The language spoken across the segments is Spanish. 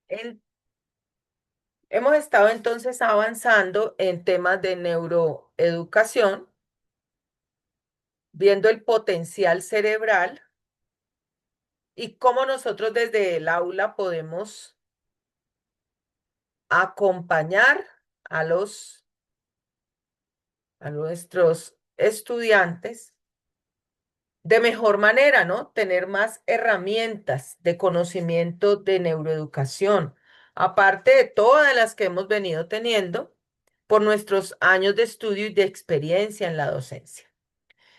En- Hemos estado entonces avanzando en temas de neuroeducación, viendo el potencial cerebral y cómo nosotros desde el aula podemos acompañar a a nuestros estudiantes de mejor manera, ¿no? Tener más herramientas de conocimiento de neuroeducación, aparte de todas las que hemos venido teniendo por nuestros años de estudio y de experiencia en la docencia.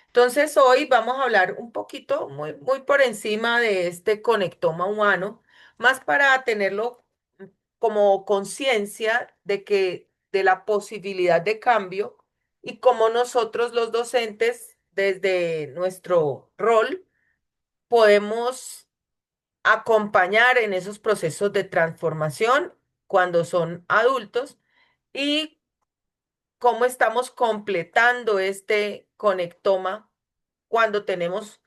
Entonces, hoy vamos a hablar un poquito, muy por encima de este conectoma humano, más para tenerlo como conciencia de de la posibilidad de cambio y cómo nosotros los docentes, desde nuestro rol, podemos acompañar en esos procesos de transformación cuando son adultos y cómo estamos completando este conectoma cuando tenemos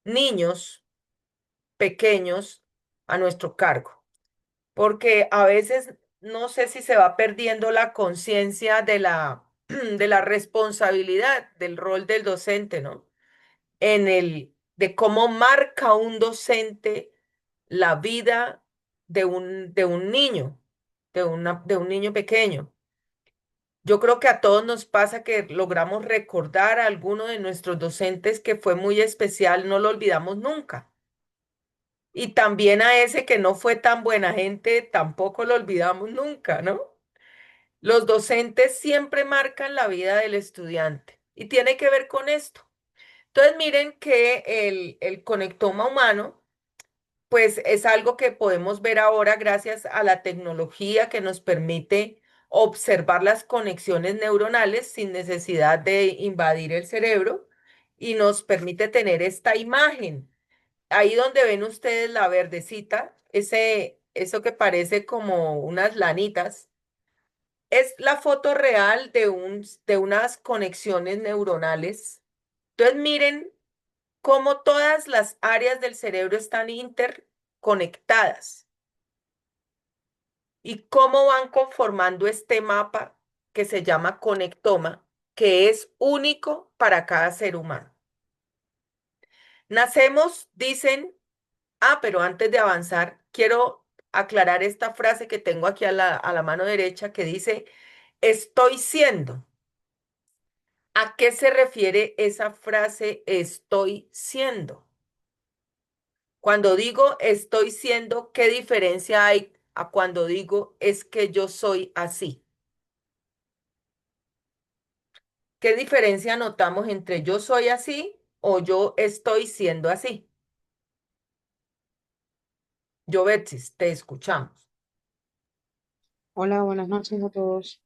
niños pequeños a nuestro cargo. Porque a veces no sé si se va perdiendo la conciencia de de la responsabilidad del rol del docente, ¿no? De cómo marca un docente la vida de un niño, de un niño pequeño. Yo creo que a todos nos pasa que logramos recordar a alguno de nuestros docentes que fue muy especial, no lo olvidamos nunca. Y también a ese que no fue tan buena gente, tampoco lo olvidamos nunca, ¿no? Los docentes siempre marcan la vida del estudiante y tiene que ver con esto. Entonces, miren que el conectoma humano, pues es algo que podemos ver ahora gracias a la tecnología que nos permite observar las conexiones neuronales sin necesidad de invadir el cerebro y nos permite tener esta imagen. Ahí donde ven ustedes la verdecita, eso que parece como unas lanitas, es la foto real de unas conexiones neuronales. Entonces miren cómo todas las áreas del cerebro están interconectadas y cómo van conformando este mapa que se llama conectoma, que es único para cada ser humano. Nacemos, dicen, pero antes de avanzar, quiero aclarar esta frase que tengo aquí a a la mano derecha que dice, estoy siendo. ¿A qué se refiere esa frase estoy siendo? Cuando digo estoy siendo, ¿qué diferencia hay a cuando digo es que yo soy así? ¿Qué diferencia notamos entre yo soy así o yo estoy siendo así? Yo, Betsy, te escuchamos. Hola, buenas noches a todos.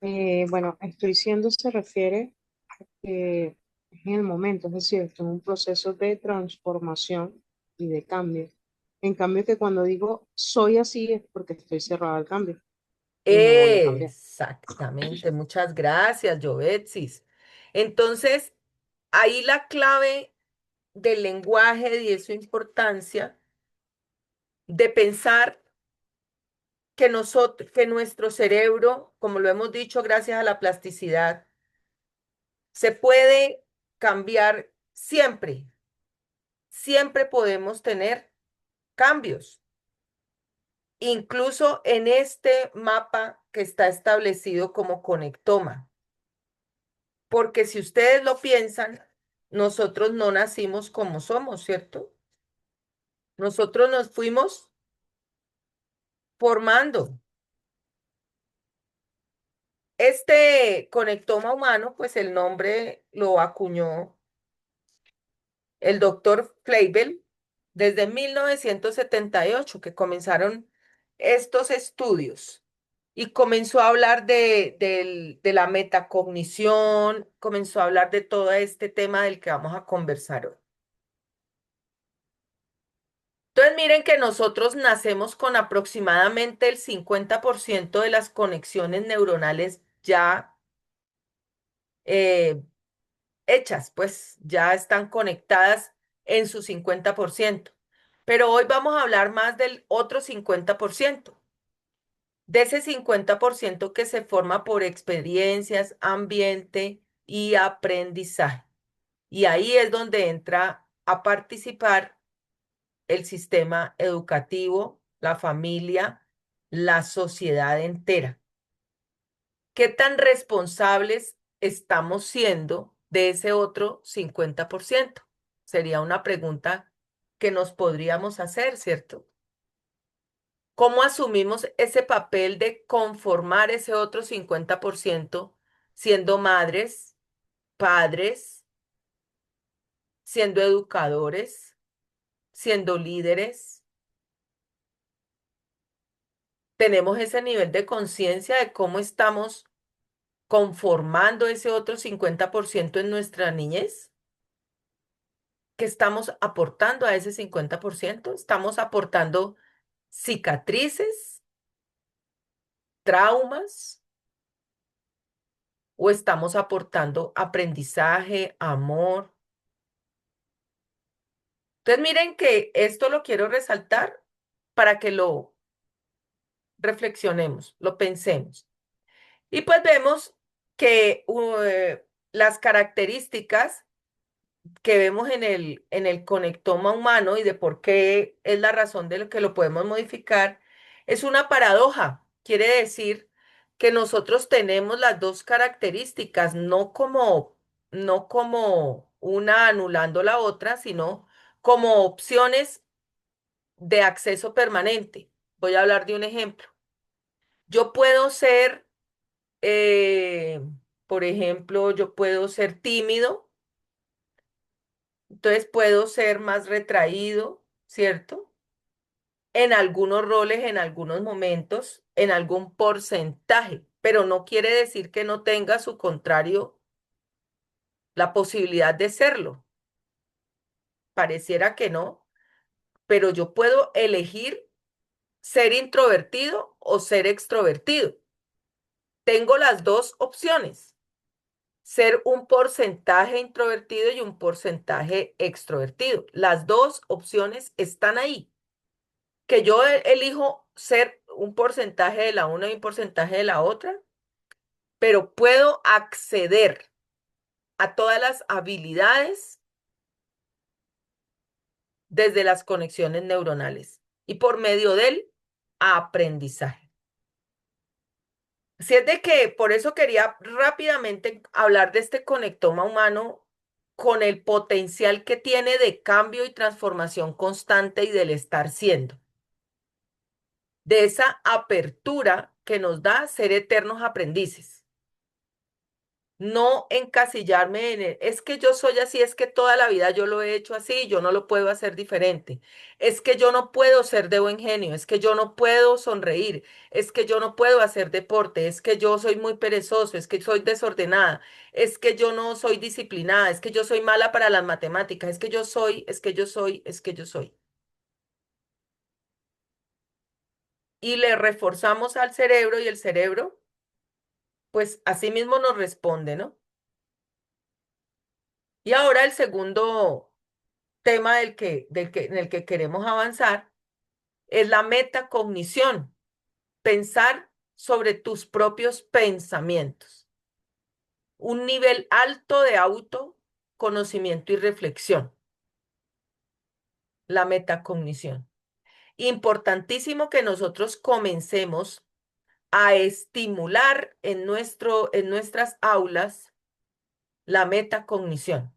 Bueno, estoy siendo se refiere a que es en el momento, es decir, estoy en un proceso de transformación y de cambio. En cambio que cuando digo soy así es porque estoy cerrado al cambio y no voy a cambiar. Exactamente, muchas gracias, Jovetsis. Entonces, ahí la clave del lenguaje y de su importancia de pensar que nuestro cerebro, como lo hemos dicho, gracias a la plasticidad, se puede cambiar siempre. Siempre podemos tener cambios, incluso en este mapa que está establecido como conectoma. Porque si ustedes lo piensan, nosotros no nacimos como somos, ¿cierto? Nosotros nos fuimos formando. Este conectoma humano, pues el nombre lo acuñó el doctor Fleibel desde 1978 que comenzaron estos estudios y comenzó a hablar de la metacognición, comenzó a hablar de todo este tema del que vamos a conversar hoy. Entonces, miren que nosotros nacemos con aproximadamente el 50% de las conexiones neuronales ya eh, hechas, pues ya están conectadas en su 50%. Pero hoy vamos a hablar más del otro 50%, de ese 50% que se forma por experiencias, ambiente y aprendizaje. Y ahí es donde entra a participar el sistema educativo, la familia, la sociedad entera. ¿Qué tan responsables estamos siendo de ese otro 50%? Sería una pregunta que nos podríamos hacer, ¿cierto? ¿Cómo asumimos ese papel de conformar ese otro 50% siendo madres, padres, siendo educadores, siendo líderes? ¿Tenemos ese nivel de conciencia de cómo estamos conformando ese otro 50% en nuestra niñez? ¿Qué estamos aportando a ese 50%? ¿Estamos aportando cicatrices, traumas o estamos aportando aprendizaje, amor? Entonces miren que esto lo quiero resaltar para que lo reflexionemos, lo pensemos. Y pues vemos que las características que vemos en el conectoma humano y de por qué es la razón de lo que lo podemos modificar, es una paradoja. Quiere decir que nosotros tenemos las dos características, no como una anulando la otra, sino como opciones de acceso permanente. Voy a hablar de un ejemplo. Yo puedo ser, eh, por ejemplo, yo puedo ser tímido. Entonces puedo ser más retraído, ¿cierto? En algunos roles, en algunos momentos, en algún porcentaje, pero no quiere decir que no tenga su contrario la posibilidad de serlo. Pareciera que no, pero yo puedo elegir ser introvertido o ser extrovertido. Tengo las dos opciones, ser un porcentaje introvertido y un porcentaje extrovertido. Las dos opciones están ahí. Que yo elijo ser un porcentaje de la una y un porcentaje de la otra, pero puedo acceder a todas las habilidades desde las conexiones neuronales y por medio del aprendizaje. Si es de que por eso quería rápidamente hablar de este conectoma humano con el potencial que tiene de cambio y transformación constante y del estar siendo, de esa apertura que nos da ser eternos aprendices. No encasillarme en es que yo soy así, es que toda la vida yo lo he hecho así, yo no lo puedo hacer diferente. Es que yo no puedo ser de buen genio, es que yo no puedo sonreír, es que yo no puedo hacer deporte, es que yo soy muy perezoso, es que soy desordenada, es que yo no soy disciplinada, es que yo soy mala para las matemáticas, es que yo soy, es que yo soy, es que yo soy. Y le reforzamos al cerebro y el cerebro, pues así mismo nos responde, ¿no? Y ahora el segundo tema en el que queremos avanzar es la metacognición, pensar sobre tus propios pensamientos, un nivel alto de autoconocimiento y reflexión, la metacognición. Importantísimo que nosotros comencemos a estimular en nuestras aulas la metacognición,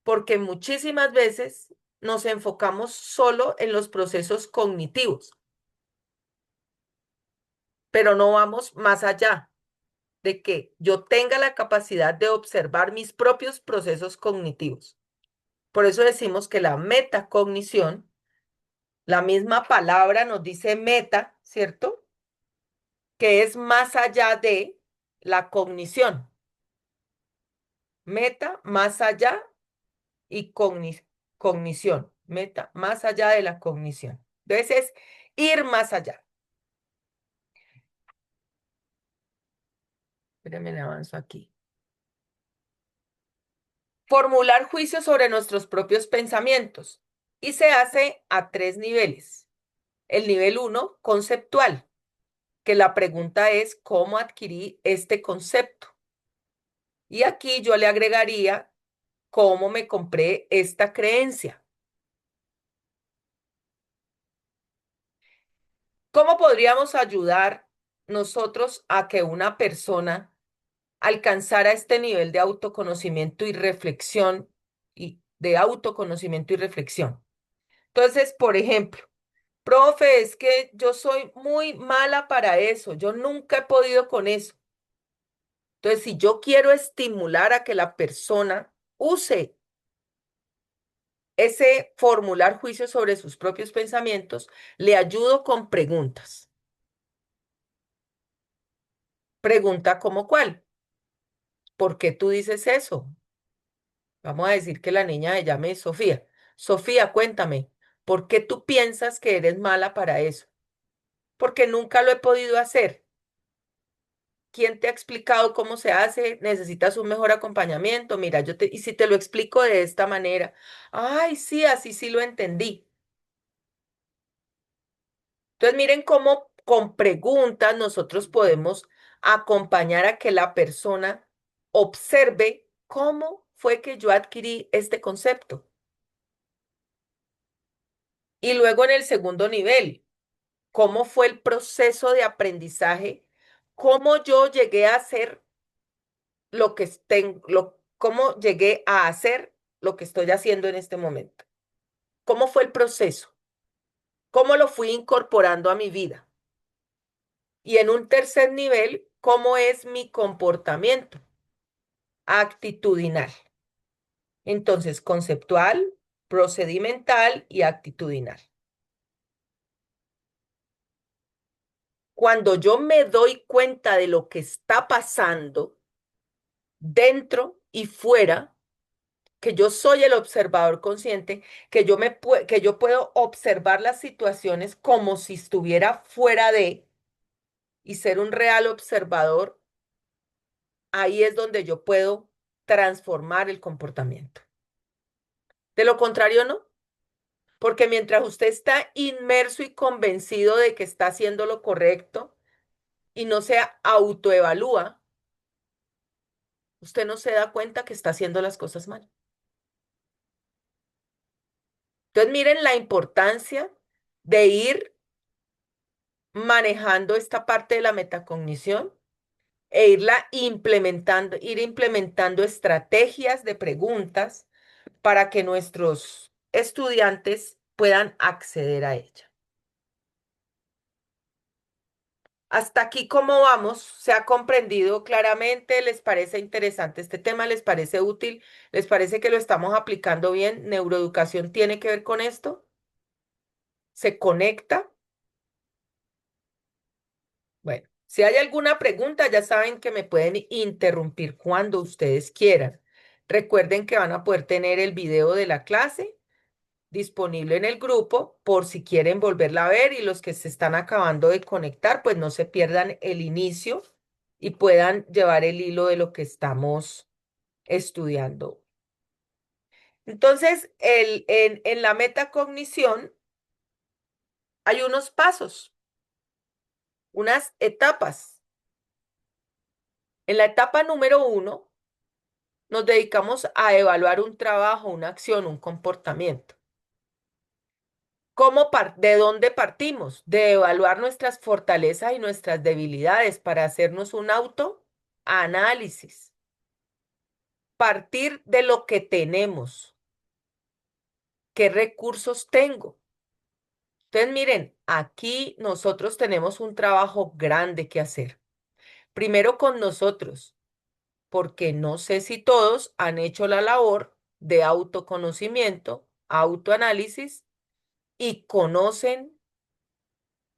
porque muchísimas veces nos enfocamos solo en los procesos cognitivos, pero no vamos más allá de que yo tenga la capacidad de observar mis propios procesos cognitivos. Por eso decimos que la metacognición, la misma palabra nos dice meta, ¿cierto? Que es más allá de la cognición. Meta, más allá y cognición. Meta, más allá de la cognición. Entonces es ir más allá. Espérenme, le avanzo aquí. Formular juicios sobre nuestros propios pensamientos. y se hace a tres niveles. El nivel uno, conceptual, que la pregunta es cómo adquirí este concepto. Y aquí yo le agregaría cómo me compré esta creencia. ¿Cómo podríamos ayudar nosotros a que una persona alcanzara este nivel de autoconocimiento y reflexión y de autoconocimiento y reflexión? Entonces, por ejemplo, profe, es que yo soy muy mala para eso, yo nunca he podido con eso. Entonces, si yo quiero estimular a que la persona use ese formular juicio sobre sus propios pensamientos, le ayudo con preguntas. Pregunta como cuál. ¿Por qué tú dices eso? Vamos a decir que la niña se llame Sofía. Sofía, cuéntame, ¿por qué tú piensas que eres mala para eso? Porque nunca lo he podido hacer. ¿Quién te ha explicado cómo se hace? Necesitas un mejor acompañamiento. Mira, y si te lo explico de esta manera, ay, sí, así sí lo entendí. Entonces, miren cómo con preguntas nosotros podemos acompañar a que la persona observe cómo fue que yo adquirí este concepto. Y luego en el segundo nivel, cómo fue el proceso de aprendizaje, cómo yo llegué a hacer lo que cómo llegué a hacer lo que estoy haciendo en este momento. ¿Cómo fue el proceso? ¿Cómo lo fui incorporando a mi vida? Y en un tercer nivel, ¿cómo es mi comportamiento actitudinal? Entonces, conceptual, procedimental y actitudinal. Cuando yo me doy cuenta de lo que está pasando dentro y fuera, que yo soy el observador consciente, que yo puedo observar las situaciones como si estuviera fuera de y ser un real observador, ahí es donde yo puedo transformar el comportamiento. De lo contrario, no, porque mientras usted está inmerso y convencido de que está haciendo lo correcto y no se autoevalúa, usted no se da cuenta que está haciendo las cosas mal. Entonces, miren la importancia de ir manejando esta parte de la metacognición e ir implementando estrategias de preguntas para que nuestros estudiantes puedan acceder a ella. Hasta aquí, ¿cómo vamos? ¿Se ha comprendido claramente? ¿Les parece interesante este tema? ¿Les parece útil? ¿Les parece que lo estamos aplicando bien? ¿Neuroeducación tiene que ver con esto? ¿Se conecta? Bueno, si hay alguna pregunta, ya saben que me pueden interrumpir cuando ustedes quieran. Recuerden que van a poder tener el video de la clase disponible en el grupo por si quieren volverla a ver y los que se están acabando de conectar, pues no se pierdan el inicio y puedan llevar el hilo de lo que estamos estudiando. Entonces, en la metacognición hay unos pasos, unas etapas. En la etapa número uno, nos dedicamos a evaluar un trabajo, una acción, un comportamiento. ¿De dónde partimos? De evaluar nuestras fortalezas y nuestras debilidades para hacernos un autoanálisis. Partir de lo que tenemos. ¿Qué recursos tengo? Entonces, miren, aquí nosotros tenemos un trabajo grande que hacer. Primero con nosotros, porque no sé si todos han hecho la labor de autoconocimiento, autoanálisis y conocen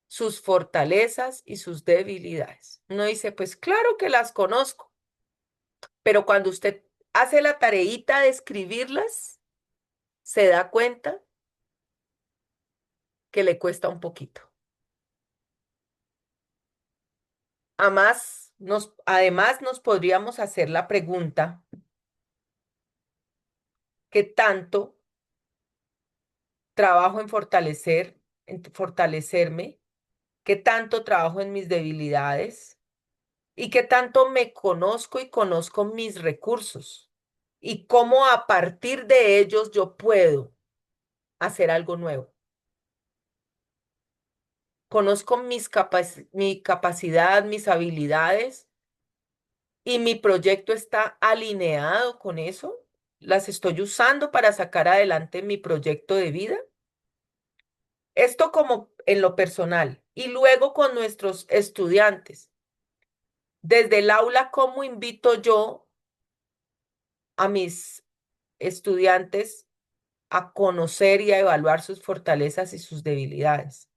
sus fortalezas y sus debilidades. Uno dice, pues claro que las conozco, pero cuando usted hace la tareita de escribirlas, se da cuenta que le cuesta un poquito. Además, nos podríamos hacer la pregunta, ¿qué tanto trabajo en fortalecerme, qué tanto trabajo en mis debilidades y qué tanto me conozco y conozco mis recursos y cómo a partir de ellos yo puedo hacer algo nuevo. Conozco mi capacidad, mis habilidades y mi proyecto está alineado con eso. Las estoy usando para sacar adelante mi proyecto de vida. Esto como en lo personal. Y luego con nuestros estudiantes. Desde el aula, ¿cómo invito yo a mis estudiantes a conocer y a evaluar sus fortalezas y sus debilidades?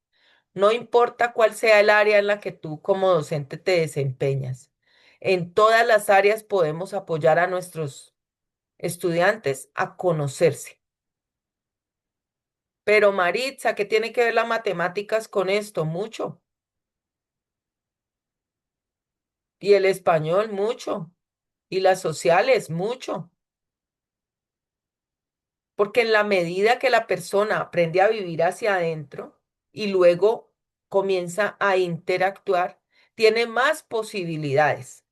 No importa cuál sea el área en la que tú como docente te desempeñas. En todas las áreas podemos apoyar a nuestros estudiantes a conocerse. Pero Maritza, ¿qué tiene que ver las matemáticas con esto? Mucho. Y el español, mucho. Y las sociales, mucho. Porque en la medida que la persona aprende a vivir hacia adentro y luego comienza a interactuar, tiene más posibilidades.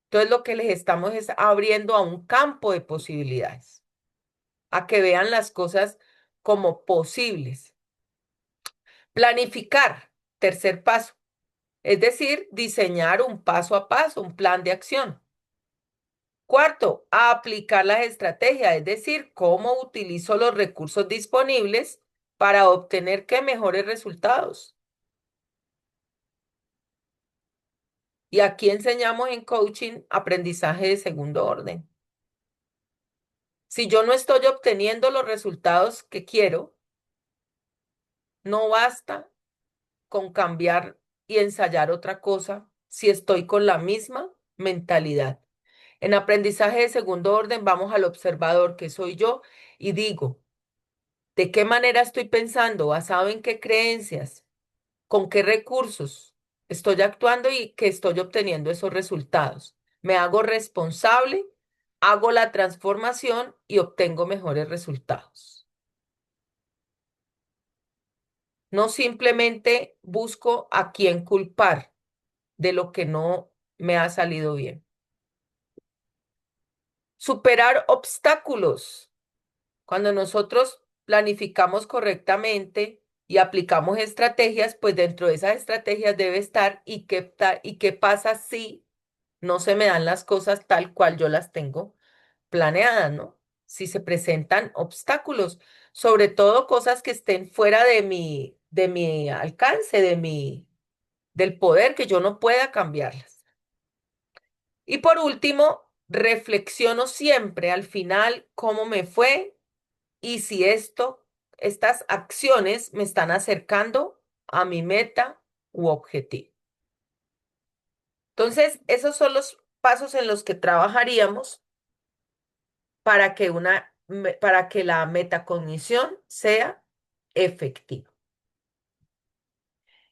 Entonces lo que les estamos es abriendo a un campo de posibilidades, a que vean las cosas como posibles. Planificar, tercer paso, es decir, diseñar un paso a paso, un plan de acción. Cuarto, aplicar las estrategias, es decir, cómo utilizo los recursos disponibles para obtener qué mejores resultados. Y aquí enseñamos en coaching aprendizaje de segundo orden. Si yo no estoy obteniendo los resultados que quiero, no basta con cambiar y ensayar otra cosa si estoy con la misma mentalidad. En aprendizaje de segundo orden vamos al observador, que soy yo, y digo, ¿de qué manera estoy pensando? ¿Basado en qué creencias? ¿Con qué recursos estoy actuando y que estoy obteniendo esos resultados? Me hago responsable, hago la transformación y obtengo mejores resultados. No simplemente busco a quién culpar de lo que no me ha salido bien. Superar obstáculos. Cuando nosotros planificamos correctamente y aplicamos estrategias, pues dentro de esas estrategias debe estar y qué pasa si no se me dan las cosas tal cual yo las tengo planeadas, ¿no? Si se presentan obstáculos, sobre todo cosas que estén fuera de mi alcance, del poder, que yo no pueda cambiarlas. Y por último, reflexiono siempre al final cómo me fue y si estas acciones me están acercando a mi meta u objetivo. Entonces, esos son los pasos en los que trabajaríamos para que la metacognición sea efectiva.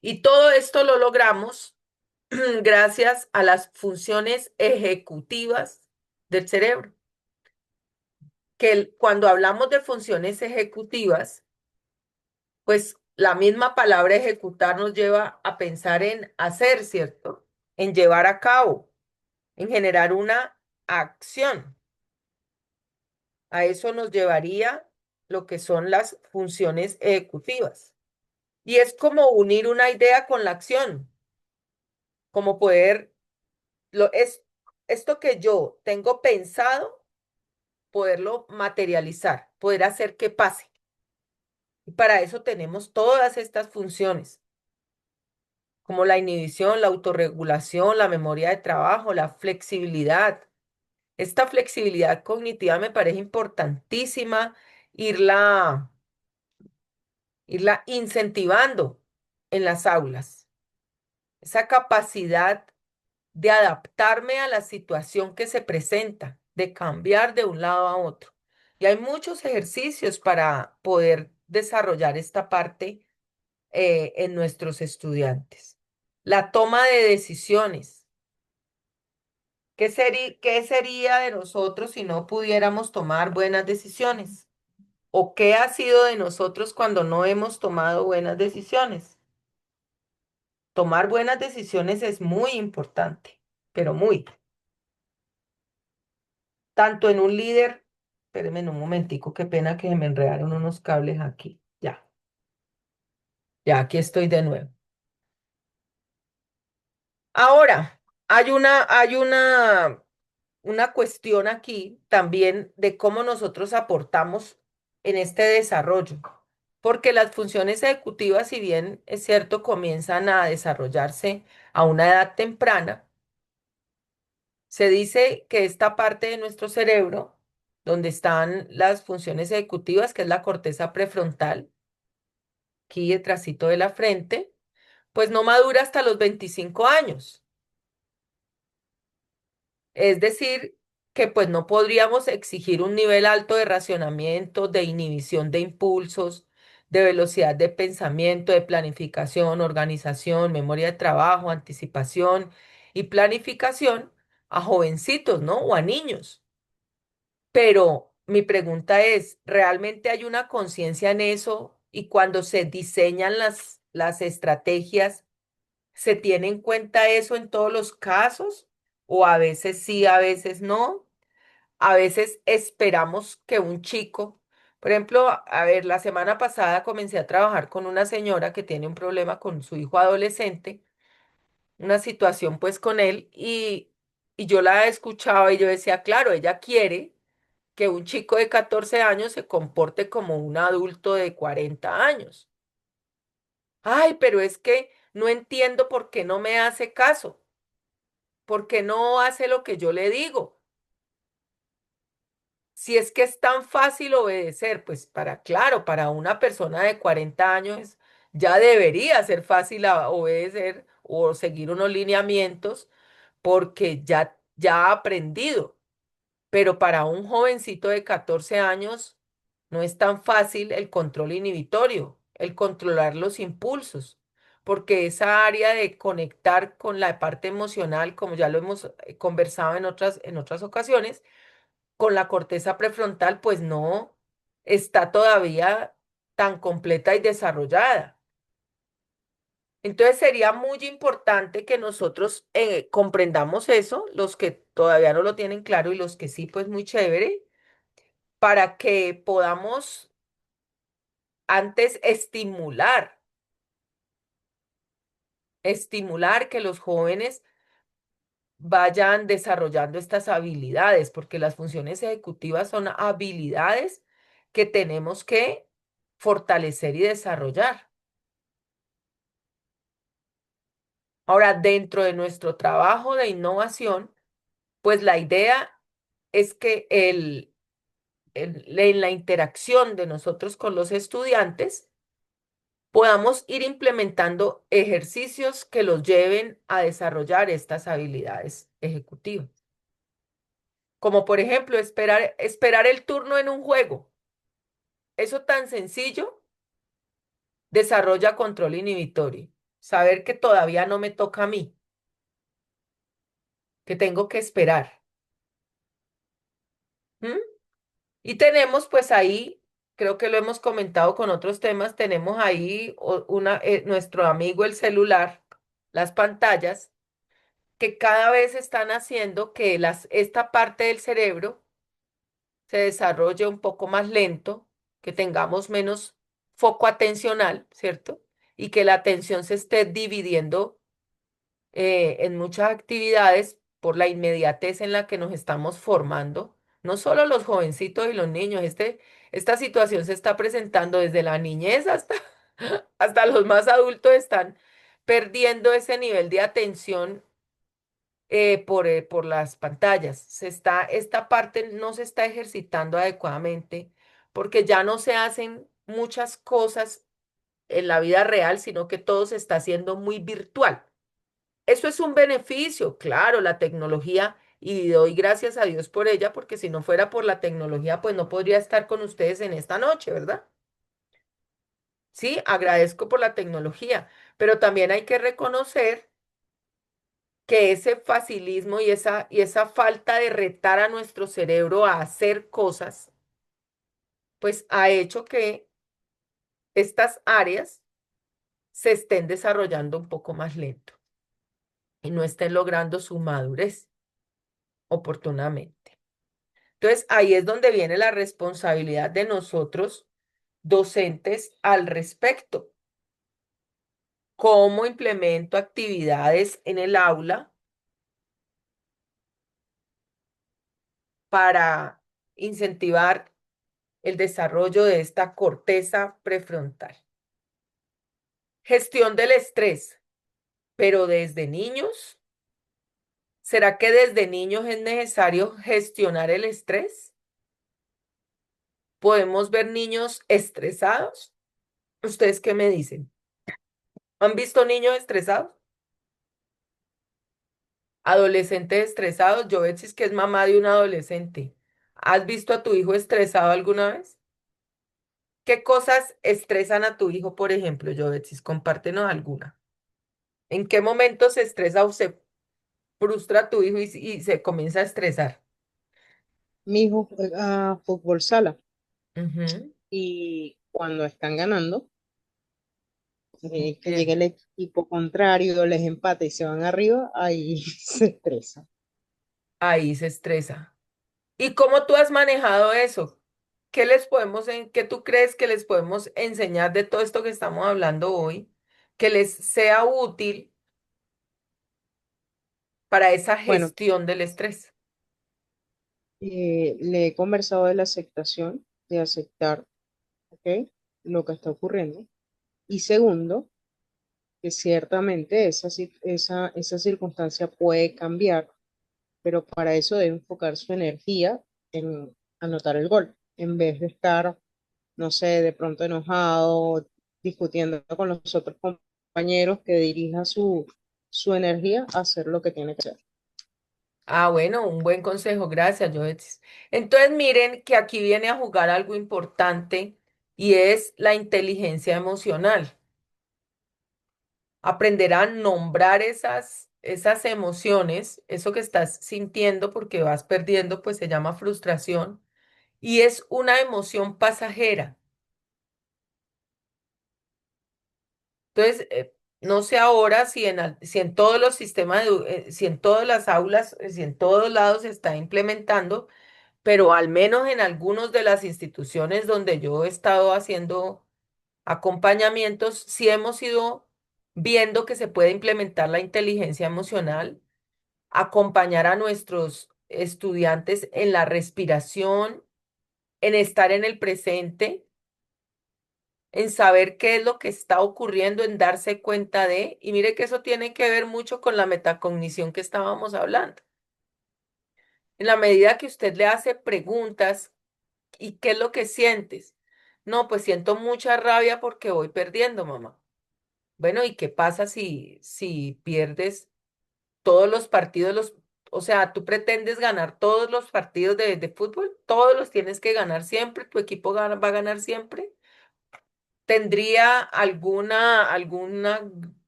Y todo esto lo logramos gracias a las funciones ejecutivas del cerebro, cuando hablamos de funciones ejecutivas, pues la misma palabra ejecutar nos lleva a pensar en hacer, ¿cierto? En llevar a cabo, en generar una acción. A eso nos llevaría lo que son las funciones ejecutivas. Y es como unir una idea con la acción, como poder, es esto que yo tengo pensado, poderlo materializar, poder hacer que pase. Y para eso tenemos todas estas funciones, como la inhibición, la autorregulación, la memoria de trabajo, la flexibilidad. Esta flexibilidad cognitiva me parece importantísima irla, irla incentivando en las aulas. Esa capacidad de adaptarme a la situación que se presenta, de cambiar de un lado a otro. Y hay muchos ejercicios para poder desarrollar esta parte en nuestros estudiantes. La toma de decisiones. Qué sería de nosotros si no pudiéramos tomar buenas decisiones? ¿O qué ha sido de nosotros cuando no hemos tomado buenas decisiones? Tomar buenas decisiones es muy importante, pero muy. Tanto en un líder, espérenme en un momentico, qué pena que me enredaron unos cables aquí. Ya, ya aquí estoy de nuevo. Ahora, hay una cuestión aquí también de cómo nosotros aportamos en este desarrollo, porque las funciones ejecutivas, si bien es cierto, comienzan a desarrollarse a una edad temprana, se dice que esta parte de nuestro cerebro, donde están las funciones ejecutivas, que es la corteza prefrontal, aquí detrásito de la frente, pues no madura hasta los 25 años. Es decir, que pues no podríamos exigir un nivel alto de racionamiento, de inhibición de impulsos, de velocidad de pensamiento, de planificación, organización, memoria de trabajo, anticipación y planificación a jovencitos, ¿no? O a niños. Pero mi pregunta es, ¿realmente hay una conciencia en eso? Y cuando se diseñan las estrategias, ¿se tiene en cuenta eso en todos los casos? ¿O a veces sí, a veces no? A veces esperamos que un chico, por ejemplo, a ver, la semana pasada comencé a trabajar con una señora que tiene un problema con su hijo adolescente, una situación pues con él, y yo la escuchaba y yo decía, claro, ella quiere que un chico de 14 años se comporte como un adulto de 40 años. Ay, pero es que no entiendo por qué no me hace caso, por qué no hace lo que yo le digo. Si es que es tan fácil obedecer, pues claro, para una persona de 40 años ya debería ser fácil obedecer o seguir unos lineamientos porque ya ha aprendido. Pero para un jovencito de 14 años no es tan fácil el control inhibitorio, el controlar los impulsos, porque esa área de conectar con la parte emocional, como ya lo hemos conversado en otras ocasiones, con la corteza prefrontal, pues no está todavía tan completa y desarrollada. Entonces sería muy importante que nosotros comprendamos eso, los que todavía no lo tienen claro y los que sí, pues muy chévere, para que podamos antes estimular que los jóvenes vayan desarrollando estas habilidades, porque las funciones ejecutivas son habilidades que tenemos que fortalecer y desarrollar. Ahora, dentro de nuestro trabajo de innovación, pues la idea es que en la interacción de nosotros con los estudiantes, podamos ir implementando ejercicios que los lleven a desarrollar estas habilidades ejecutivas. Como por ejemplo, esperar el turno en un juego. Eso tan sencillo desarrolla control inhibitorio. Saber que todavía no me toca a mí, que tengo que esperar. ¿M? Y tenemos pues ahí, creo que lo hemos comentado con otros temas, tenemos ahí nuestro amigo el celular, las pantallas, que cada vez están haciendo que esta parte del cerebro se desarrolle un poco más lento, que tengamos menos foco atencional, ¿cierto? Y que la atención se esté dividiendo en muchas actividades por la inmediatez en la que nos estamos formando. No solo los jovencitos y los niños, esta situación se está presentando desde la niñez hasta los más adultos están perdiendo ese nivel de atención por las pantallas. Esta parte no se está ejercitando adecuadamente porque ya no se hacen muchas cosas en la vida real, sino que todo se está haciendo muy virtual. Eso es un beneficio, claro, la tecnología, y doy gracias a Dios por ella, porque si no fuera por la tecnología, pues no podría estar con ustedes en esta noche, ¿verdad? Sí, agradezco por la tecnología, pero también hay que reconocer que ese facilismo y esa falta de retar a nuestro cerebro a hacer cosas pues ha hecho que estas áreas se estén desarrollando un poco más lento y no estén logrando su madurez oportunamente. Entonces, ahí es donde viene la responsabilidad de nosotros, docentes, al respecto. ¿Cómo implemento actividades en el aula para incentivar el desarrollo de esta corteza prefrontal? Gestión del estrés, pero desde niños. ¿Será que desde niños es necesario gestionar el estrés? ¿Podemos ver niños estresados? ¿Ustedes qué me dicen? ¿Han visto niños estresados? Adolescentes estresados. Yo veo si es que es mamá de un adolescente. ¿Has visto a tu hijo estresado alguna vez? ¿Qué cosas estresan a tu hijo, por ejemplo, Jovetsis? Compártenos alguna. ¿En qué momento se estresa o se frustra tu hijo y se comienza a estresar? Mi hijo juega fútbol sala Ujú. y cuando están ganando, que llegue Bien. el equipo contrario, les empata y se van arriba, ahí se estresa. Ahí se estresa. ¿Y cómo tú has manejado eso? ¿Qué tú crees que les podemos enseñar de todo esto que estamos hablando hoy, que les sea útil para esa Bueno, gestión del estrés? le he conversado de la aceptación, de aceptar, ¿ok?, lo que está ocurriendo. Y segundo, que ciertamente esa circunstancia puede cambiar, pero para eso debe enfocar su energía en anotar el gol, en vez de estar, no sé, de pronto enojado, discutiendo con los otros compañeros, que dirija su energía a hacer lo que tiene que hacer. Ah, bueno, un buen consejo, gracias, Joetis. Entonces, miren que aquí viene a jugar algo importante y es la inteligencia emocional. Aprender a nombrar esas emociones, eso que estás sintiendo porque vas perdiendo, pues se llama frustración y es una emoción pasajera. Entonces, no sé ahora si en todos los sistemas, si en todas las aulas, si en todos lados se está implementando, pero al menos en algunas de las instituciones donde yo he estado haciendo acompañamientos, sí hemos ido viendo que se puede implementar la inteligencia emocional, acompañar a nuestros estudiantes en la respiración, en estar en el presente, en saber qué es lo que está ocurriendo, en darse cuenta de, y mire que eso tiene que ver mucho con la metacognición que estábamos hablando. En la medida que usted le hace preguntas, ¿y qué es lo que sientes? No, pues siento mucha rabia porque voy perdiendo, mamá. Bueno, ¿y qué pasa si pierdes todos los partidos, o sea, tú pretendes ganar todos los partidos de fútbol? Todos los tienes que ganar siempre, tu equipo va a ganar siempre. ¿Tendría alguna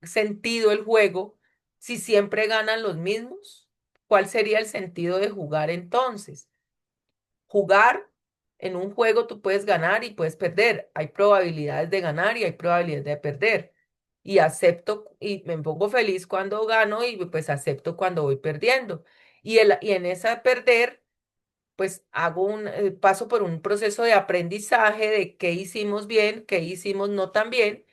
sentido el juego si siempre ganan los mismos? ¿Cuál sería el sentido de jugar entonces? Jugar en un juego tú puedes ganar y puedes perder. Hay probabilidades de ganar y hay probabilidades de perder. Y acepto y me pongo feliz cuando gano y pues acepto cuando voy perdiendo. Y en esa perder, pues paso por un proceso de aprendizaje de qué hicimos bien, qué hicimos no tan bien,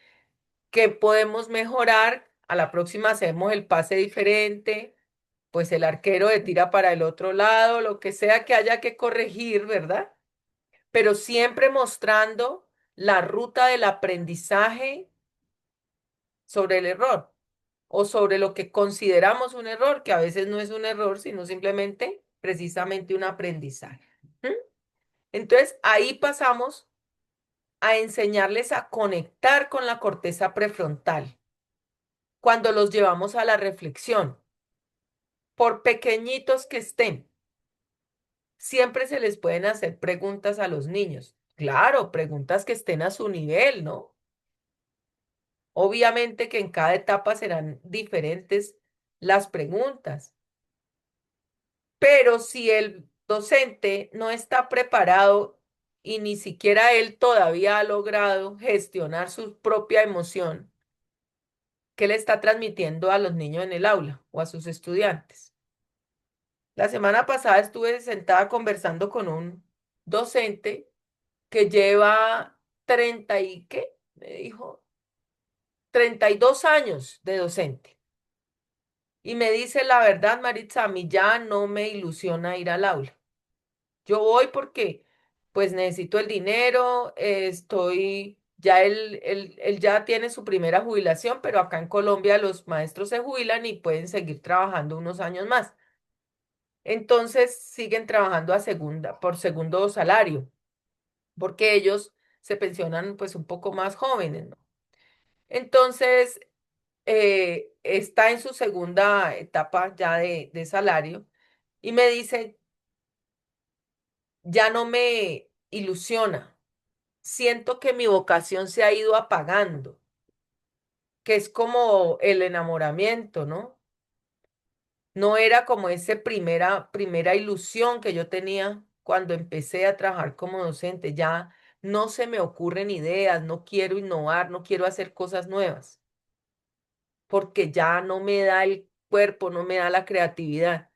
qué podemos mejorar. A la próxima hacemos el pase diferente, pues el arquero de tira para el otro lado, lo que sea que haya que corregir, ¿verdad? Pero siempre mostrando la ruta del aprendizaje sobre el error o sobre lo que consideramos un error, que a veces no es un error, sino simplemente precisamente un aprendizaje. ¿Mm? Entonces, ahí pasamos a enseñarles a conectar con la corteza prefrontal cuando los llevamos a la reflexión, por pequeñitos que estén. Siempre se les pueden hacer preguntas a los niños. Claro, preguntas que estén a su nivel, ¿no? Obviamente que en cada etapa serán diferentes las preguntas, pero si el docente no está preparado y ni siquiera él todavía ha logrado gestionar su propia emoción que le está transmitiendo a los niños en el aula o a sus estudiantes. La semana pasada estuve sentada conversando con un docente que lleva 30 y qué, me dijo, 32 años de docente. Y me dice la verdad, Maritza, a mí ya no me ilusiona ir al aula. Yo voy porque pues necesito el dinero, ya él ya tiene su primera jubilación, pero acá en Colombia los maestros se jubilan y pueden seguir trabajando unos años más. Entonces siguen trabajando por segundo salario, porque ellos se pensionan pues un poco más jóvenes, ¿no? Entonces, está en su segunda etapa ya de salario y me dice, ya no me ilusiona, siento que mi vocación se ha ido apagando, que es como el enamoramiento, ¿no? No era como esa primera ilusión que yo tenía cuando empecé a trabajar como docente, ya no se me ocurren ideas, no quiero innovar, no quiero hacer cosas nuevas, porque ya no me da el cuerpo, no me da la creatividad.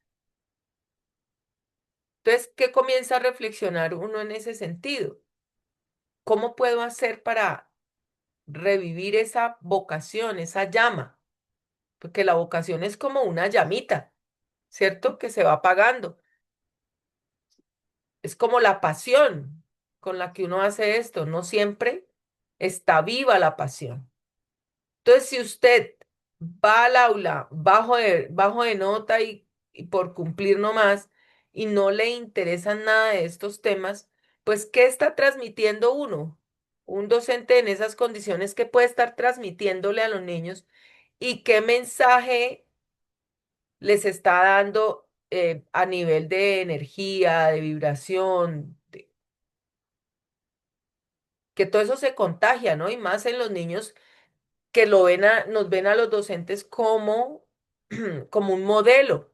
Entonces, ¿qué comienza a reflexionar uno en ese sentido? ¿Cómo puedo hacer para revivir esa vocación, esa llama? Porque la vocación es como una llamita, ¿cierto? Que se va apagando. Es como la pasión con la que uno hace esto. No siempre está viva la pasión. Entonces, si usted va al aula bajo de nota y por cumplir nomás y no le interesan nada de estos temas, pues, ¿qué está transmitiendo uno? Un docente en esas condiciones, ¿qué puede estar transmitiéndole a los niños y qué mensaje les está dando a nivel de energía, de vibración, que todo eso se contagia, ¿no? Y más en los niños que nos ven a los docentes como, como un modelo,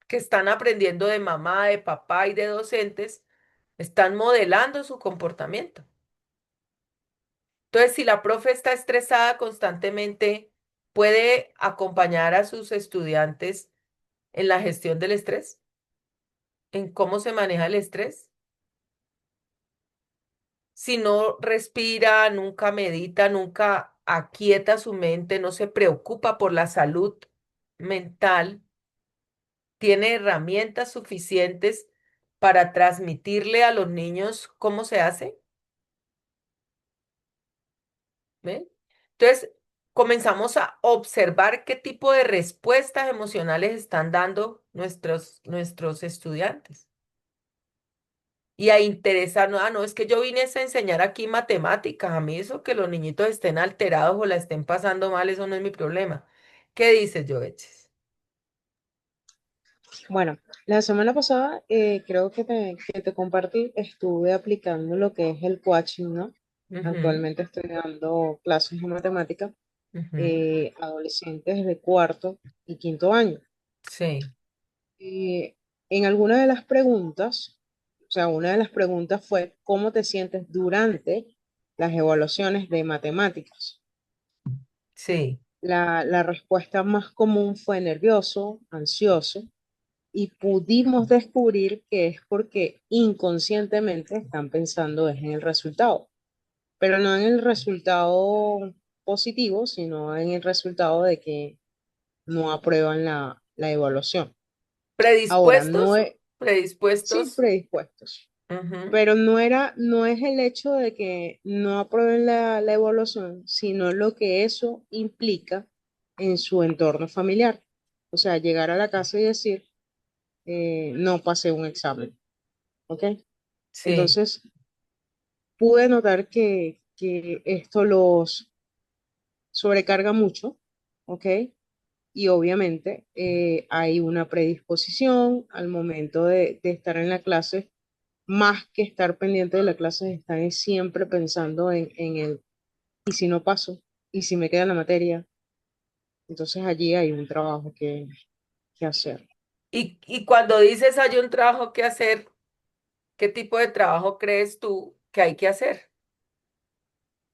que están aprendiendo de mamá, de papá y de docentes, están modelando su comportamiento. Entonces, si la profe está estresada constantemente, ¿puede acompañar a sus estudiantes en la gestión del estrés? ¿En cómo se maneja el estrés? Si no respira, nunca medita, nunca aquieta su mente, no se preocupa por la salud mental, tiene herramientas suficientes para transmitirle a los niños cómo se hace, ¿ve? Entonces, comenzamos a observar qué tipo de respuestas emocionales están dando nuestros estudiantes. Y a interesarnos, no, es que yo vine es a enseñar aquí matemáticas, a mí eso que los niñitos estén alterados o la estén pasando mal, eso no es mi problema. ¿Qué dices, Joveches? Bueno, la semana pasada creo que te compartí, estuve aplicando lo que es el coaching, ¿no? Ujú, Actualmente estoy dando clases de matemática ujú, adolescentes de cuarto y quinto año. sí, Eh, en alguna de las preguntas, o sea, una de las preguntas fue, ¿cómo te sientes durante las evaluaciones de matemáticas? sí. La respuesta más común fue nervioso, ansioso, y pudimos descubrir que es porque inconscientemente están pensando es en el resultado, pero no en el resultado positivo, sino en el resultado de que no aprueban la evaluación. Ahora, no ¿Predispuestos? es, sí, ¿Predispuestos? predispuestos, Ujú, pero no es el hecho de que no aprueben la evaluación, sino lo que eso implica en su entorno familiar. O sea, llegar a la casa y decir, no pasé un examen, ¿ok? sí. Entonces, pude notar que esto los sobrecarga mucho, ¿ok? Y obviamente hay una predisposición al momento de estar en la clase, más que estar pendiente de la clase, están siempre pensando en el, ¿y si no paso? ¿Y si me queda la materia? Entonces allí hay un trabajo que hacer. Y cuando dices hay un trabajo que hacer, ¿Qué tipo de trabajo crees tú que hay que hacer?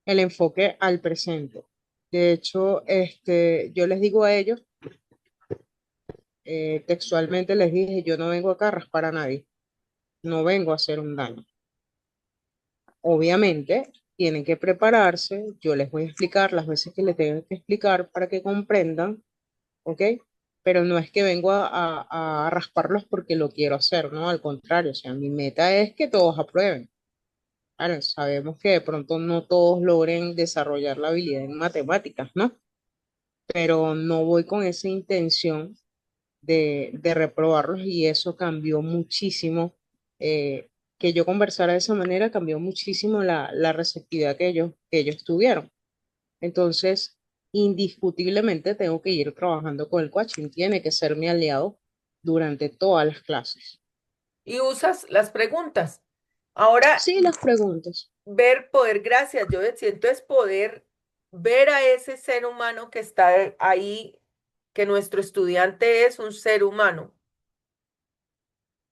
El enfoque al presente. De hecho, yo les digo a ellos, textualmente les dije, yo no vengo acá a raspar a nadie, no vengo a hacer un daño. Obviamente, tienen que prepararse, yo les voy a explicar las veces que les tengo que explicar para que comprendan, ¿ok? Pero no es que vengo a rasparlos porque lo quiero hacer, ¿no? Al contrario, o sea, mi meta es que todos aprueben. Claro, sabemos que de pronto no todos logren desarrollar la habilidad en matemáticas, ¿no? Pero no voy con esa intención de reprobarlos y eso cambió muchísimo. Que yo conversara de esa manera cambió muchísimo la receptividad que ellos tuvieron. Entonces, indiscutiblemente tengo que ir trabajando con el coaching, tiene que ser mi aliado durante todas las clases. Y usas las preguntas. Ahora, Sí, las preguntas. ver, poder, gracias, yo siento es poder ver a ese ser humano que está ahí, que nuestro estudiante es un ser humano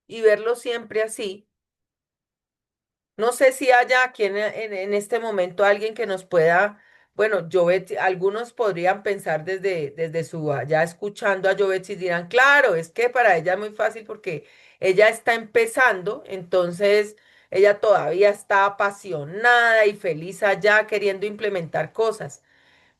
y verlo siempre así. No sé si haya aquí en este momento alguien que nos pueda, bueno, Jovet, algunos podrían pensar desde su allá escuchando a Jovet y dirán, claro, es que para ella es muy fácil porque ella está empezando, entonces ella todavía está apasionada y feliz allá queriendo implementar cosas.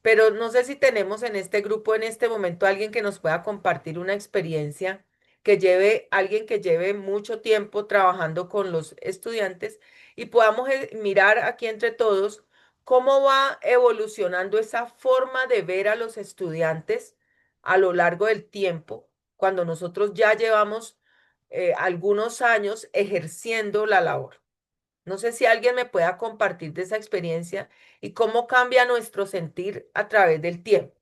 Pero no sé si tenemos en este grupo en este momento alguien que nos pueda compartir una experiencia que lleve, alguien que lleve mucho tiempo trabajando con los estudiantes y podamos mirar aquí entre todos cómo va evolucionando esa forma de ver a los estudiantes a lo largo del tiempo, cuando nosotros ya llevamos algunos años ejerciendo la labor. No sé si alguien me pueda compartir de esa experiencia y cómo cambia nuestro sentir a través del tiempo.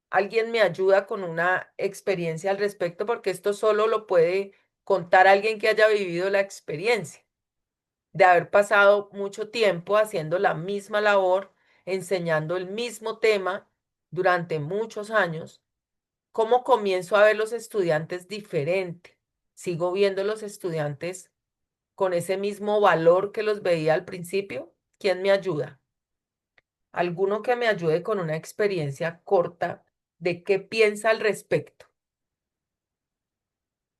¿Alguien me ayuda con una experiencia al respecto? Porque esto solo lo puede contar alguien que haya vivido la experiencia de haber pasado mucho tiempo haciendo la misma labor, enseñando el mismo tema durante muchos años. ¿Cómo comienzo a ver los estudiantes diferente? ¿Sigo viendo los estudiantes con ese mismo valor que los veía al principio? ¿Quién me ayuda? Alguno que me ayude con una experiencia corta de qué piensa al respecto.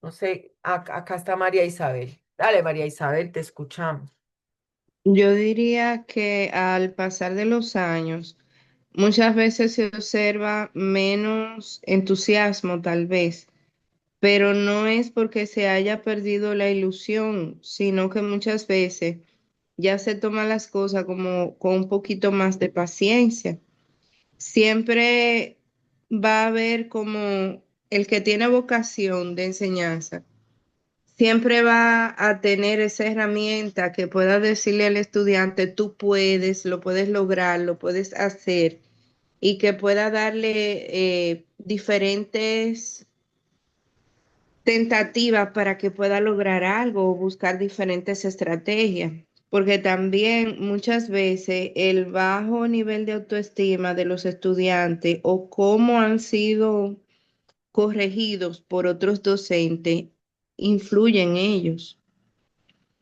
No sé, acá está María Isabel. Dale, María Isabel, te escuchamos. Yo diría que al pasar de los años, muchas veces se observa menos entusiasmo, tal vez, pero no es porque se haya perdido la ilusión, sino que muchas veces ya se toman las cosas como con un poquito más de paciencia. Siempre va a haber como el que tiene vocación de enseñanza siempre va a tener esa herramienta que pueda decirle al estudiante, tú puedes, lo puedes lograr, lo puedes hacer, y que pueda darle diferentes tentativas para que pueda lograr algo o buscar diferentes estrategias. Porque también muchas veces el bajo nivel de autoestima de los estudiantes o cómo han sido corregidos por otros docentes influye en ellos.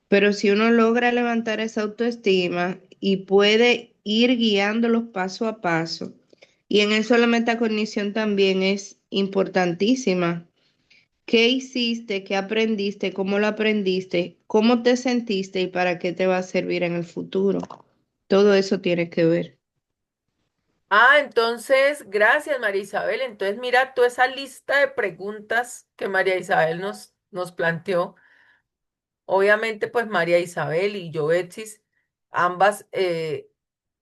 Pero si uno logra levantar esa autoestima y puede ir guiándolos paso a paso, y en eso la metacognición también es importantísima. ¿Qué hiciste? ¿Qué aprendiste? ¿Cómo lo aprendiste? ¿Cómo te sentiste y para qué te va a servir en el futuro? Todo eso tiene que ver. Ah, entonces, gracias, María Isabel. Entonces, mira toda esa lista de preguntas que María Isabel nos planteó. Obviamente, pues María Isabel y Jovetsis, ambas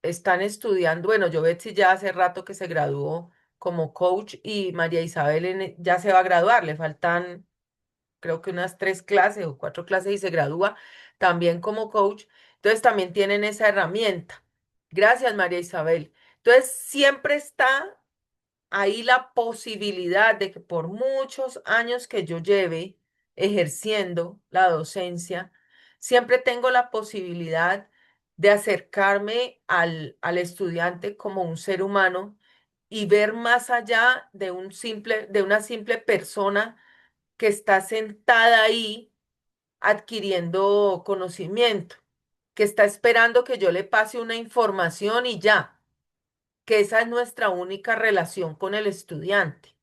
están estudiando. Bueno, Jovetsis ya hace rato que se graduó como coach y María Isabel ya se va a graduar. Le faltan, creo que unas 3 clases o 4 clases y se gradúa también como coach. Entonces, también tienen esa herramienta. Gracias, María Isabel. Entonces, siempre está ahí la posibilidad de que por muchos años que yo lleve ejerciendo la docencia, siempre tengo la posibilidad de acercarme al estudiante como un ser humano y ver más allá de de una simple persona que está sentada ahí adquiriendo conocimiento, que está esperando que yo le pase una información y ya, que esa es nuestra única relación con el estudiante,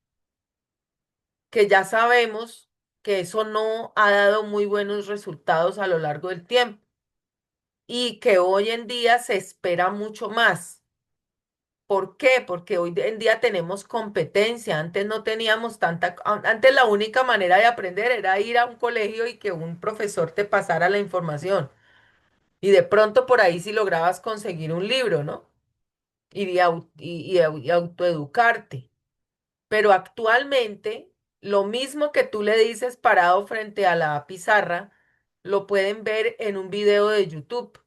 que ya sabemos que eso no ha dado muy buenos resultados a lo largo del tiempo y que hoy en día se espera mucho más. ¿Por qué? Porque hoy en día tenemos competencia. Antes no teníamos tanta, antes la única manera de aprender era ir a un colegio y que un profesor te pasara la información. Y de pronto por ahí sí lograbas conseguir un libro, ¿no? Y autoeducarte. Pero actualmente, lo mismo que tú le dices parado frente a la pizarra, lo pueden ver en un video de YouTube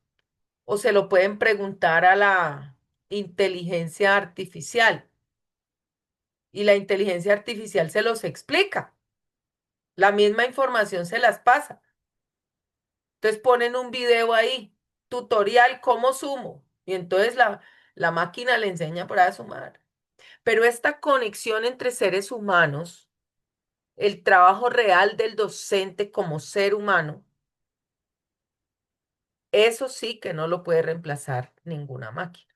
o se lo pueden preguntar a la inteligencia artificial y la inteligencia artificial se los explica. La misma información se las pasa. Entonces ponen un video ahí, tutorial, cómo sumo. Y entonces la máquina le enseña para sumar. Pero esta conexión entre seres humanos, el trabajo real del docente como ser humano, eso sí que no lo puede reemplazar ninguna máquina.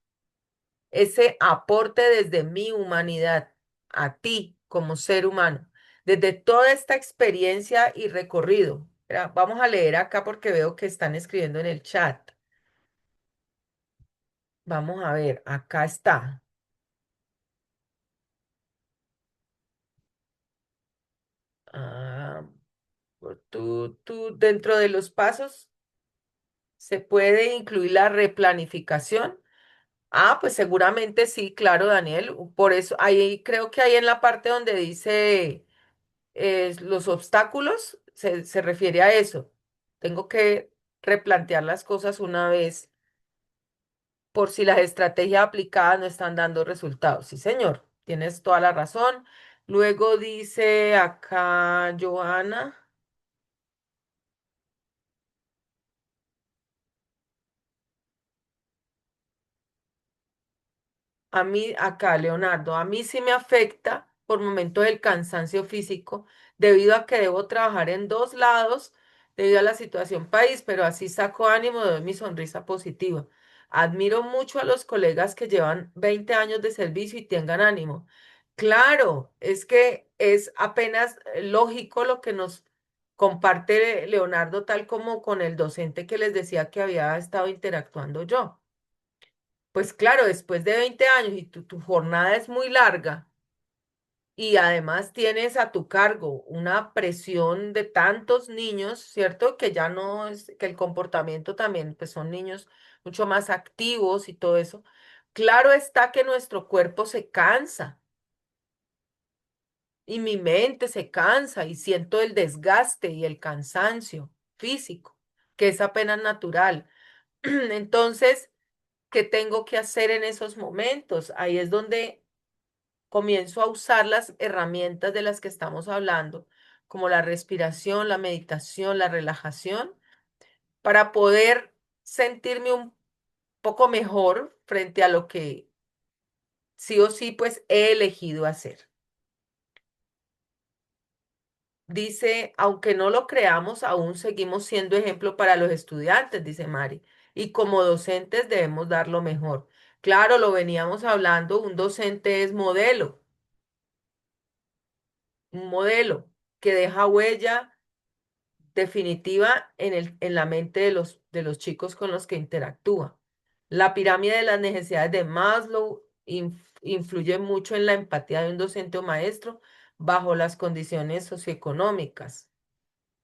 Ese aporte desde mi humanidad a ti como ser humano, desde toda esta experiencia y recorrido. Vamos a leer acá porque veo que están escribiendo en el chat. Vamos a ver, acá está. Ah, dentro de los pasos se puede incluir la replanificación. Ah, pues seguramente sí, claro, Daniel. Por eso, ahí creo que ahí en la parte donde dice los obstáculos, se refiere a eso. Tengo que replantear las cosas una vez por si las estrategias aplicadas no están dando resultados. Sí, señor, tienes toda la razón. Luego dice acá Joana. A mí, acá, Leonardo, a mí sí me afecta por momentos el cansancio físico debido a que debo trabajar en dos lados debido a la situación país, pero así saco ánimo, doy mi sonrisa positiva. Admiro mucho a los colegas que llevan 20 años de servicio y tengan ánimo. Claro, es que es apenas lógico lo que nos comparte Leonardo, tal como con el docente que les decía que había estado interactuando yo. Pues claro, después de 20 años y tu jornada es muy larga y además tienes a tu cargo una presión de tantos niños, ¿cierto? Que ya no es, que el comportamiento también, pues son niños mucho más activos y todo eso. Claro está que nuestro cuerpo se cansa y mi mente se cansa y siento el desgaste y el cansancio físico, que es apenas natural. Entonces, ¿qué tengo que hacer en esos momentos? Ahí es donde comienzo a usar las herramientas de las que estamos hablando, como la respiración, la meditación, la relajación, para poder sentirme un poco mejor frente a lo que sí o sí pues he elegido hacer. Dice, aunque no lo creamos, aún seguimos siendo ejemplo para los estudiantes, dice Mari, y como docentes debemos dar lo mejor. Claro, lo veníamos hablando, un docente es modelo, un modelo que deja huella definitiva en la mente de los chicos con los que interactúa. La pirámide de las necesidades de Maslow influye mucho en la empatía de un docente o maestro bajo las condiciones socioeconómicas.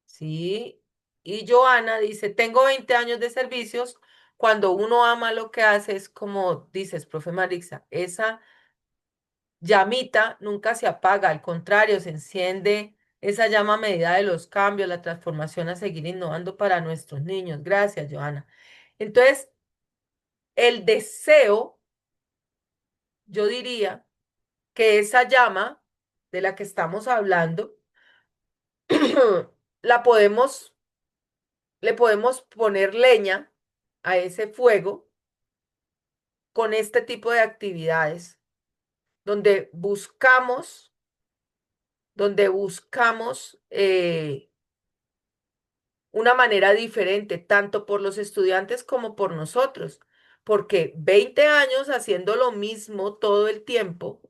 ¿Sí? Y Joana dice, tengo 20 años de servicios. Cuando uno ama lo que hace, es como dices, profe Marixa, esa llamita nunca se apaga, al contrario, se enciende esa llama a medida de los cambios, la transformación a seguir innovando para nuestros niños. Gracias, Joana. Entonces, el deseo, yo diría que esa llama de la que estamos hablando, la podemos, le podemos poner leña a ese fuego con este tipo de actividades, donde buscamos una manera diferente, tanto por los estudiantes como por nosotros, porque 20 años haciendo lo mismo todo el tiempo,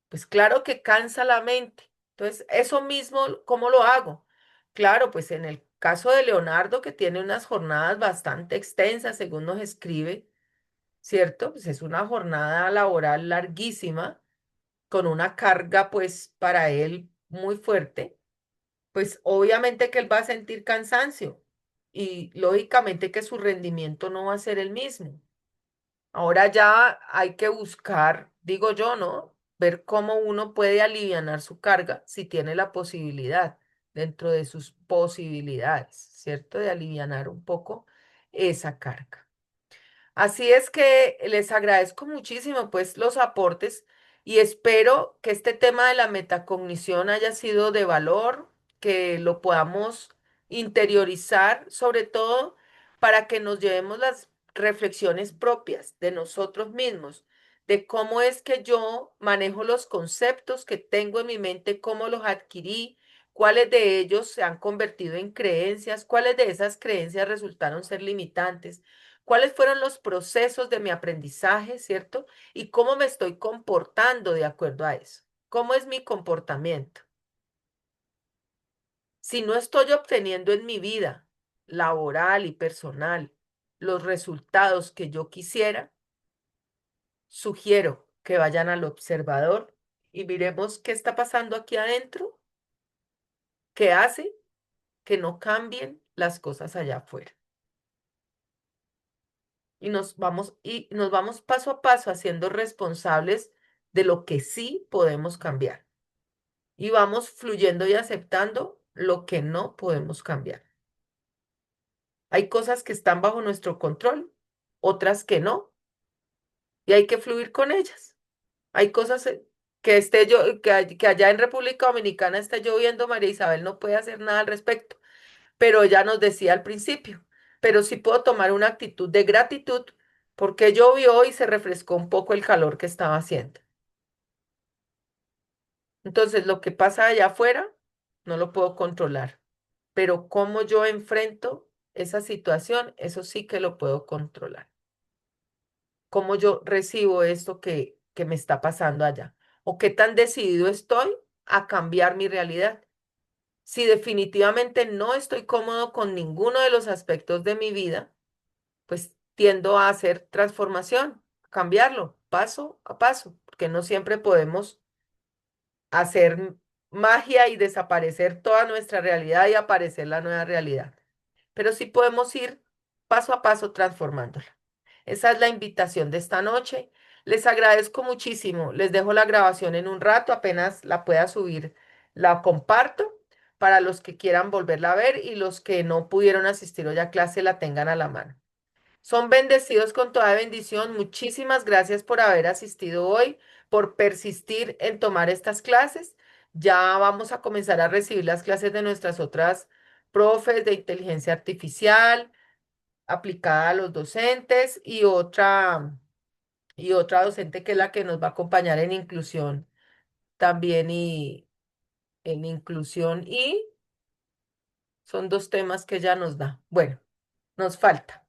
pues claro que cansa la mente. Entonces, eso mismo, ¿cómo lo hago? Claro, pues en el caso de Leonardo, que tiene unas jornadas bastante extensas, según nos escribe, ¿cierto? Pues es una jornada laboral larguísima, con una carga, pues, para él muy fuerte, pues obviamente que él va a sentir cansancio y lógicamente que su rendimiento no va a ser el mismo. Ahora ya hay que buscar, digo yo, ¿no? Ver cómo uno puede alivianar su carga si tiene la posibilidad dentro de sus posibilidades, ¿cierto? De alivianar un poco esa carga. Así es que les agradezco muchísimo pues los aportes y espero que este tema de la metacognición haya sido de valor, que lo podamos interiorizar, sobre todo para que nos llevemos las reflexiones propias de nosotros mismos, de cómo es que yo manejo los conceptos que tengo en mi mente, cómo los adquirí, cuáles de ellos se han convertido en creencias, cuáles de esas creencias resultaron ser limitantes, cuáles fueron los procesos de mi aprendizaje, ¿cierto? Y cómo me estoy comportando de acuerdo a eso. ¿Cómo es mi comportamiento? Si no estoy obteniendo en mi vida laboral y personal los resultados que yo quisiera, sugiero que vayan al observador y miremos qué está pasando aquí adentro, qué hace que no cambien las cosas allá afuera. Y nos vamos paso a paso haciendo responsables de lo que sí podemos cambiar. Y vamos fluyendo y aceptando lo que no podemos cambiar. Hay cosas que están bajo nuestro control, otras que no, y hay que fluir con ellas. Hay cosas que allá en República Dominicana está lloviendo, María Isabel no puede hacer nada al respecto, pero ella nos decía al principio, pero sí puedo tomar una actitud de gratitud porque llovió y se refrescó un poco el calor que estaba haciendo. Entonces, lo que pasa allá afuera no lo puedo controlar, pero cómo yo enfrento esa situación, eso sí que lo puedo controlar. Cómo yo recibo esto que me está pasando allá, o qué tan decidido estoy a cambiar mi realidad. Si definitivamente no estoy cómodo con ninguno de los aspectos de mi vida, pues tiendo a hacer transformación, cambiarlo paso a paso, porque no siempre podemos hacer magia y desaparecer toda nuestra realidad y aparecer la nueva realidad. Pero sí podemos ir paso a paso transformándola. Esa es la invitación de esta noche. Les agradezco muchísimo. Les dejo la grabación en un rato, apenas la pueda subir, la comparto para los que quieran volverla a ver y los que no pudieron asistir hoy a clase la tengan a la mano. Son bendecidos con toda bendición. Muchísimas gracias por haber asistido hoy, por persistir en tomar estas clases. Ya vamos a comenzar a recibir las clases de nuestras otras profes de inteligencia artificial aplicada a los docentes y otra docente que es la que nos va a acompañar en inclusión también y en inclusión y son dos temas que ella nos da. Bueno, nos falta.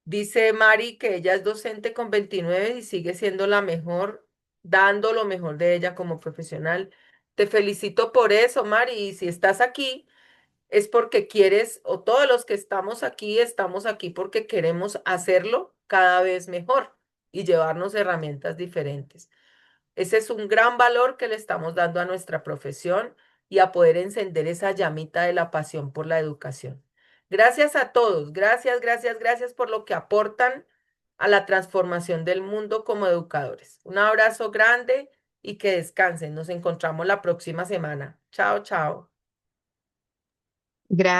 Dice Mari que ella es docente con 29 y sigue siendo la mejor, dando lo mejor de ella como profesional. Te felicito por eso, Mari. Y si estás aquí, es porque quieres, o todos los que estamos aquí porque queremos hacerlo cada vez mejor y llevarnos herramientas diferentes. Ese es un gran valor que le estamos dando a nuestra profesión y a poder encender esa llamita de la pasión por la educación. Gracias a todos, gracias, gracias, gracias por lo que aportan a la transformación del mundo como educadores. Un abrazo grande y que descansen. Nos encontramos la próxima semana. Chao, chao. Gracias.